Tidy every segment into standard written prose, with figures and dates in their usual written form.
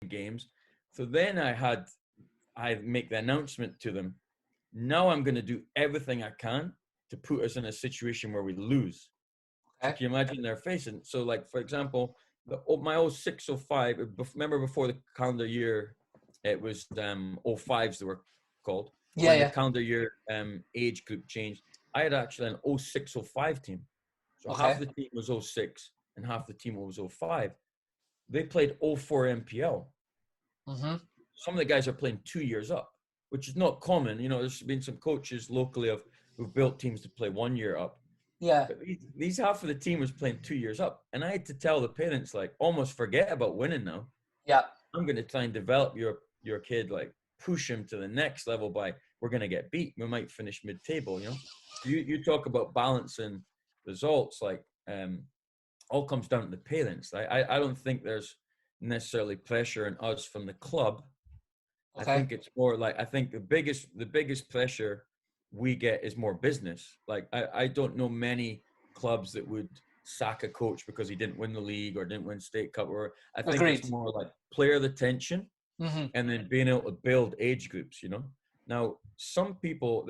games. So then I make the announcement to them. Now I'm going to do everything I can to put us in a situation where we lose. So can you imagine their face? And so, like, for example, my 06, 05, remember before the calendar year, it was 05s they were called. When the calendar year age group changed, I had actually an 06, 05 team. So half the team was 06 and half the team was 05. They played 04 MPL. Mm-hmm. Some of the guys are playing 2 years up, which is not common. You know, there's been some coaches locally who've built teams to play 1 year up. Yeah. But these half of the team was playing 2 years up. And I had to tell the parents, like, almost forget about winning now. Yeah. I'm going to try and develop your kid, like, push him to the next level by, we're going to get beat. We might finish mid-table, you know. You talk about balancing results, like, all comes down to the parents. I don't think there's necessarily pressure in us from the club. I think it's more like, I think the biggest pressure we get is more business. Like, I don't know many clubs that would sack a coach because he didn't win the league or didn't win state cup. Or I think it's more like player retention and then being able to build age groups, you know. Now, some people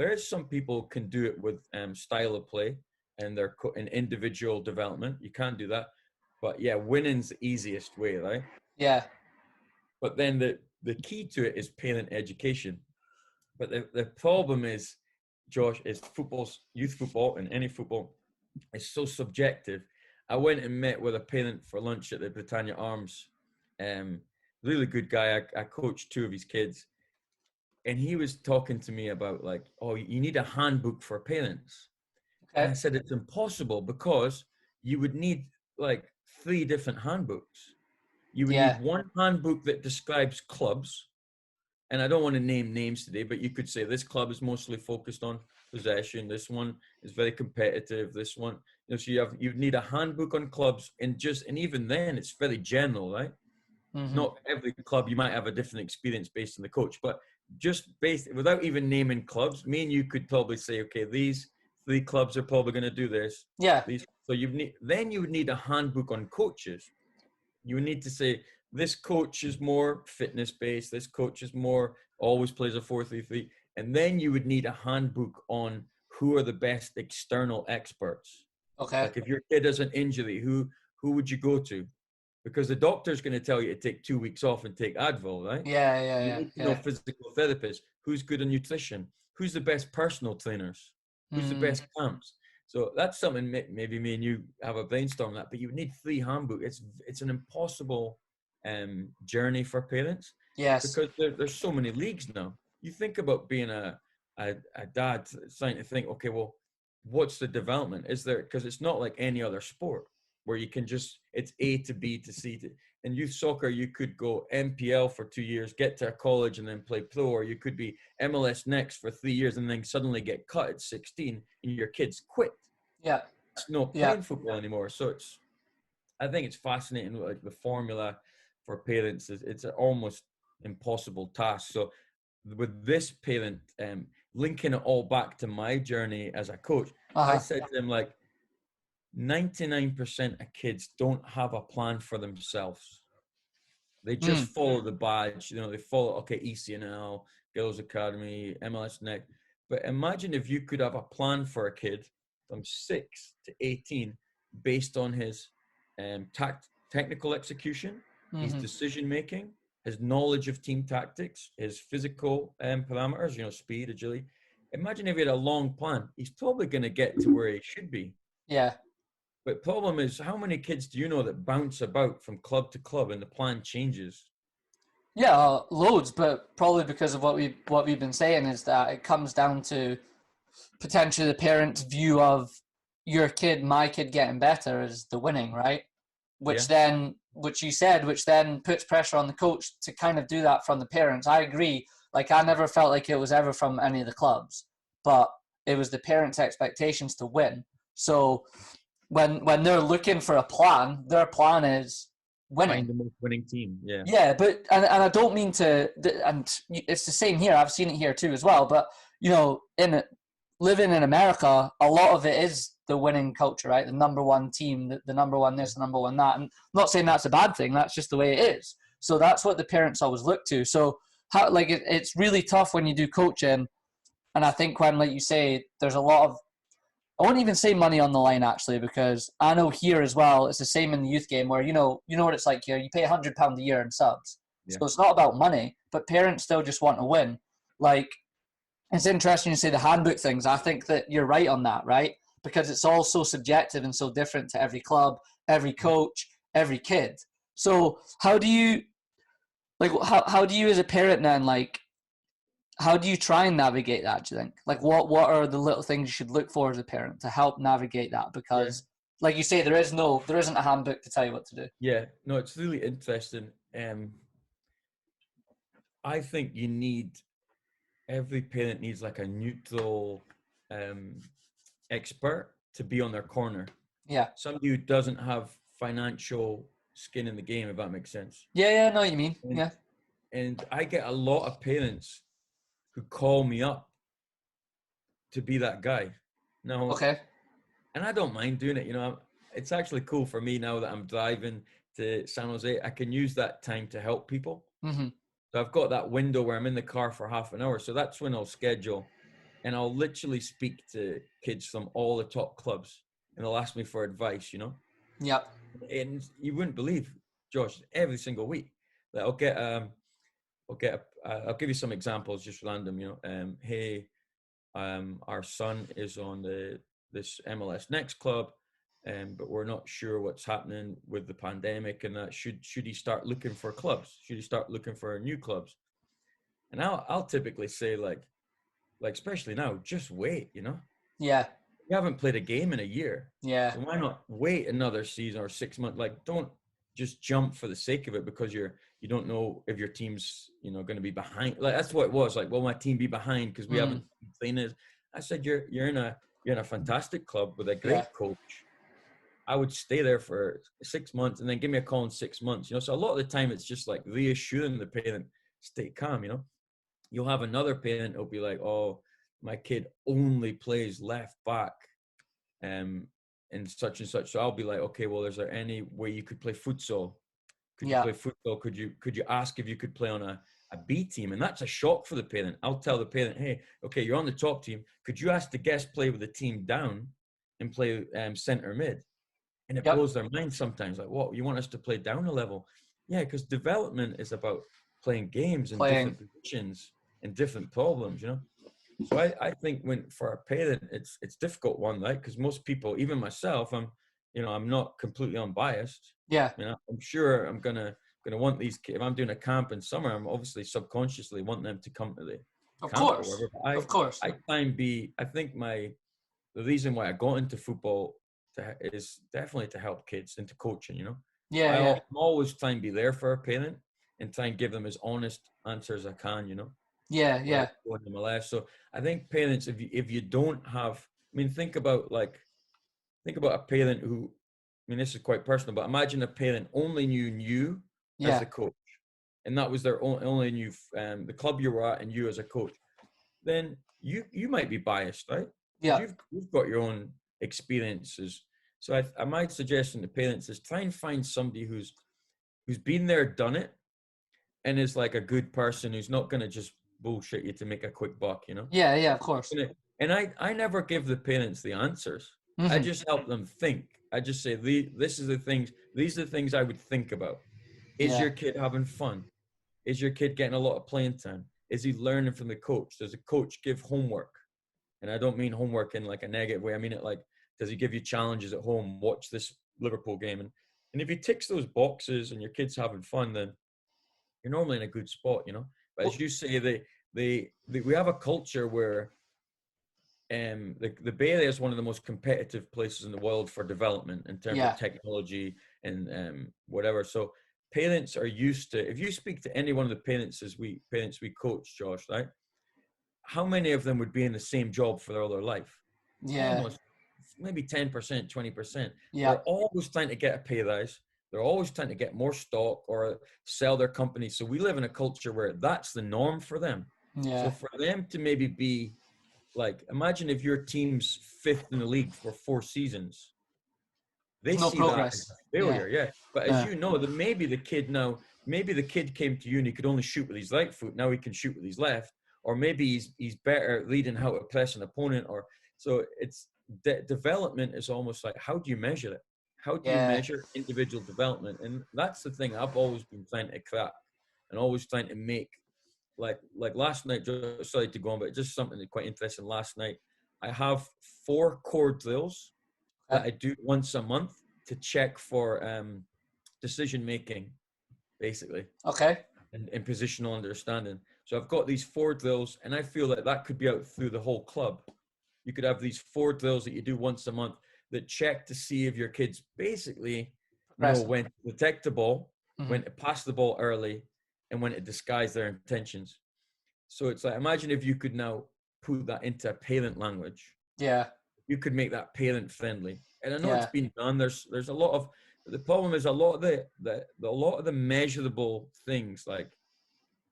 can do it with style of play and their individual development. You can't do that. But yeah, winning's the easiest way, right? Yeah. But then the key to it is parent education. But the problem is, Josh, is youth football and any football is so subjective. I went and met with a parent for lunch at the Britannia Arms. Really good guy. I coached 2 of his kids. And he was talking to me about, like, oh, you need a handbook for parents. Okay. And I said, it's impossible because you would need like 3 different handbooks. You would need one handbook that describes clubs. And I don't want to name names today, but you could say this club is mostly focused on possession. This one is very competitive. This one, you know, so you need a handbook on clubs, and even then it's very general, right? Mm-hmm. Not every club, you might have a different experience based on the coach, but just without even naming clubs, me and you could probably say, okay, these 3 clubs are probably going to do this. Yeah. So you would need a handbook on coaches. You would need to say, this coach is more fitness-based. This coach is more always plays a 4-3-3. And then you would need a handbook on who are the best external experts. Okay. Like if your kid has an injury, who would you go to? Because the doctor's going to tell you to take 2 weeks off and take Advil, right? Yeah. You need to know physical therapists. Who's good at nutrition? Who's the best personal trainers? Who's the best camps? So that's something maybe me and you have a brainstorm on that. But you need 3 handbooks. It's an impossible journey for parents. Yes. Because there's so many leagues now. You think about being a dad, trying to think, okay, well, what's the development? Is there, because it's not like any other sport where you can just, it's A to B to C to, in youth soccer, you could go MPL for 2 years, get to a college and then play pro, or you could be MLS next for 3 years and then suddenly get cut at 16 and your kids quit. Yeah. It's not playing football anymore. So I think it's fascinating, like the formula for parents it's an almost impossible task. So with this parent, linking it all back to my journey as a coach, I said to them, like, 99% of kids don't have a plan for themselves. They just follow the badge. You know, they follow, okay, ECNL, Girls Academy, MLS Next. But imagine if you could have a plan for a kid from 6 to 18 based on his technical execution, his decision-making, his knowledge of team tactics, his physical parameters, you know, speed, agility. Imagine if he had a long plan. He's probably going to get to where he should be. Yeah. But problem is, how many kids do you know that bounce about from club to club and the plan changes? Yeah, loads, but probably because of what we've been saying is that it comes down to potentially the parent's view of your kid, my kid getting better is the winning, right? Which then puts pressure on the coach to kind of do that from the parents. I agree. Like, I never felt like it was ever from any of the clubs, but it was the parents' expectations to win. So when they're looking for a plan, their plan is winning. Find the most winning team. Yeah. Yeah, but and I don't mean to, and it's the same here. I've seen it here too as well. But you know, living in America, a lot of it is the winning culture, right? The number one team, the number one this, the number one that. And I'm not saying that's a bad thing. That's just the way it is. So that's what the parents always look to. So how, like, it's really tough when you do coaching. And I think when, like you say, there's a lot of, I wouldn't even say money on the line actually, because I know here as well, it's the same in the youth game where, you know what it's like here. You pay £100 a year in subs. Yeah. So it's not about money, but parents still just want to win. Like, it's interesting you say the handbook things. I think that you're right on that, right? Because it's all so subjective and so different to every club, every coach, every kid. So how do you, like, how do you as a parent then, like, how do you try and navigate that, do you think? Like, what are the little things you should look for as a parent to help navigate that? Because, like you say, there isn't a handbook to tell you what to do. Yeah, no, it's really interesting. I think every parent needs like a neutral expert to be on their corner. Yeah. Somebody who doesn't have financial skin in the game, if that makes sense. Yeah, I know what you mean. And, and I get a lot of parents who call me up to be that guy. No. Okay. And I don't mind doing it. You know, it's actually cool for me now that I'm driving to San Jose. I can use that time to help people. Mm-hmm. So I've got that window where I'm in the car for half an hour. So that's when I'll schedule, and I'll literally speak to kids from all the top clubs, and they'll ask me for advice, you know? Yep. And you wouldn't believe, Josh, every single week that I'll give you some examples, just random, you know. Hey, our son is on this MLS Next club, but we're not sure what's happening with the pandemic, and that should he start looking for clubs? Should he start looking for new clubs? And I'll typically say like especially now, just wait, you know. Yeah. You haven't played a game in a year. Yeah. So why not wait another season or 6 months? Like, don't just jump for the sake of it because you don't know if your team's, you know, going to be behind. Like, that's what it was. Like, will my team be behind because we haven't played it? I said, you're in a fantastic club with a great coach. I would stay there for 6 months and then give me a call in 6 months. You know, so a lot of the time it's just like reassuring the parent, stay calm. You know, you'll have another parent who'll be like, oh, my kid only plays left back, and such and such. So I'll be like, okay, well, is there any way you could play futsal? Could you play futsal? Could you ask if you could play on a B team? And that's a shock for the parent. I'll tell the parent, hey, okay, you're on the top team. Could you ask the guest play with the team down and play center mid? And it blows their mind sometimes. Like, what, you want us to play down a level? Yeah, because development is about playing games in different positions and different problems, you know? So I think for a parent, it's difficult one, right? Because most people, even myself, I'm not completely unbiased. Yeah. You know, I'm sure I'm gonna want these kids. If I'm doing a camp in summer, I'm obviously subconsciously want them to come to the camp or whatever. But of course. I try and be. I think the reason why I got into football is definitely to help kids into coaching. You know. I'm always trying to be there for a parent and try and give them as honest answers as I can. You know. Yeah. So I think parents, if you don't have, I mean, think about a parent who, I mean, this is quite personal, but imagine a parent only knew you as the coach, and that was their only knew the club you were at and you as a coach. Then you might be biased, right? Yeah. You've got your own experiences. So my suggestion to parents is try and find somebody who's been there, done it, and is like a good person who's not going to just bullshit you to make a quick buck, you know? Yeah, of course. And I never give the parents the answers. Mm-hmm. I just help them think. I just say, these are the things I would think about. Is your kid having fun? Is your kid getting a lot of playing time? Is he learning from the coach? Does the coach give homework? And I don't mean homework in like a negative way. I mean it like, does he give you challenges at home? Watch this Liverpool game. And if he ticks those boxes and your kid's having fun, then you're normally in a good spot, you know? But as you say, we have a culture where the Bay Area is one of the most competitive places in the world for development in terms of technology and whatever. So parents are used to, if you speak to any one of the parents we coach, Josh, right? How many of them would be in the same job for all their life? Yeah. Almost, maybe 10%, 20%. Yeah. They're always trying to get a pay rise. They're always trying to get more stock or sell their company. So we live in a culture where that's the norm for them. Yeah. So for them to maybe be like, imagine if your team's fifth in the league for 4 seasons, they No see that progress. as a failure. Yeah. But as Yeah. you know, that maybe the kid came to you and he could only shoot with his right foot. Now he can shoot with his left, or maybe he's better at reading how to press an opponent. Or so it's development is almost like, how do you measure it? How do you Yeah. measure individual development? And that's the thing I've always been trying to crack, and always trying to make. Like last night, just sorry to go on, but just something quite interesting. Last night, I have 4 core drills that I do once a month to check for decision making, basically, Okay. and positional understanding. So I've got these 4 drills, and I feel that that could be out through the whole club. You could have these 4 drills that you do once a month that check to see if your kids basically know when to detect the ball, when to pass the ball early, and when to disguise their intentions. So it's like, imagine if you could now put that into parent language. Yeah. You could make that parent friendly. And I know it's Yeah. been done. There's a lot of, the problem is a lot of the measurable things like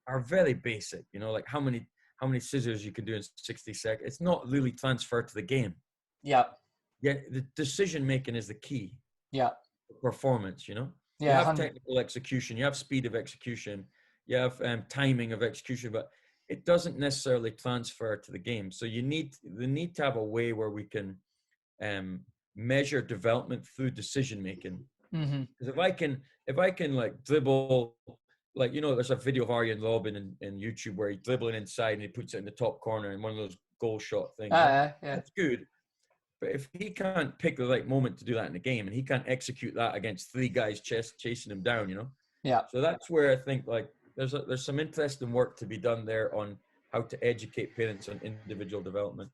are very basic, you know, like how many scissors you can do in 60 seconds. It's not really transferred to the game. Yeah. Yet the decision making is the key. Yeah. Performance, you know. Yeah. You have technical execution, you have speed of execution, you have timing of execution, but it doesn't necessarily transfer to the game. So they need to have a way where we can measure development through decision making. Because if I can like dribble, like, you know, there's a video of Arjen Robben in YouTube where he's dribbling inside and he puts it in the top corner in one of those goal shot things. Yeah. That's good. But if he can't pick the right moment to do that in the game, and he can't execute that against 3 guys chasing him down, you know. Yeah. So that's where I think like there's some interesting work to be done there on how to educate parents on individual development.